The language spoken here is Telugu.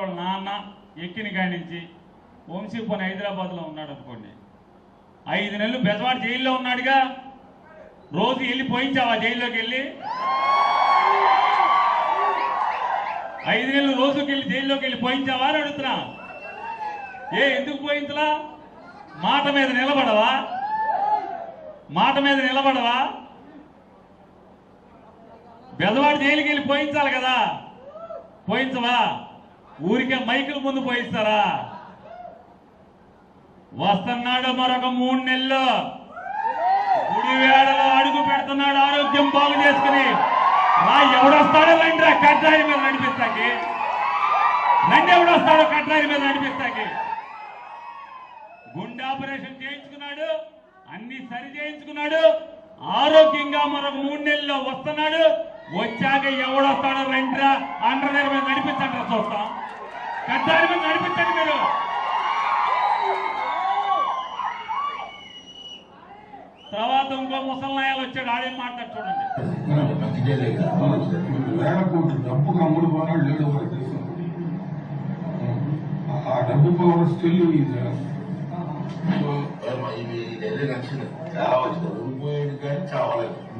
వాళ్ళ నాన్న ఎక్కిన కాడి నుంచి వంశీపోని హైదరాబాద్లో ఉన్నాడు అనుకోండి. 5 నెలలు బెజవాడ జైల్లో ఉన్నాడుగా. రోజు వెళ్ళి పోయించావా జైల్లోకి వెళ్ళి? 5 నెలలు రోజుకి వెళ్ళి జైల్లోకి వెళ్ళి పోయించావా అని అడుగుతున్నా. ఎందుకు పోయించలా? మాట మీద నిలబడవా? మాట మీద నిలబడవా? బెజవాడ జైలుకి వెళ్ళి పోయించాలి కదా, పోయించవా? ఊరికే మైకుల ముందు పోయిస్తారా? వస్తున్నాడు మరొక 3 నెలలు, గుడివేడలో అడుగు పెడుతున్నాడు ఆరోగ్యం బాగు చేసుకుని. ఎవడొస్తాడో రండి కట్రాయి మీద నడిపిస్తాకి, రండి ఎవడొస్తాడో కట్రాయి మీద నడిపిస్తాకి. గుండె ఆపరేషన్ చేయించుకున్నాడు, అన్ని సరి చేయించుకున్నాడు, ఆరోగ్యంగా మరొక 3 నెలల్లో వస్తున్నాడు. వచ్చాక ఎవడొస్తాడో రండిరా అండర్ మీద నడిపించండి, చూస్తాం. కట్రాయి మీద నడిపించండి మీరు. తర్వాత ఇంకో ముసల్నాయాలు వచ్చాడు, ఆడేం మాట్లాడు చూడండి. వేల కోట్లు డబ్బుకు అమ్ముడు పోనాడు లేడు మనకు తెలుసు. ఆ డబ్బు కూడా స్టిల్ ఇది నచ్చింది, చాలా వచ్చింది, ఊడిపోయేది కానీ చావలేదు.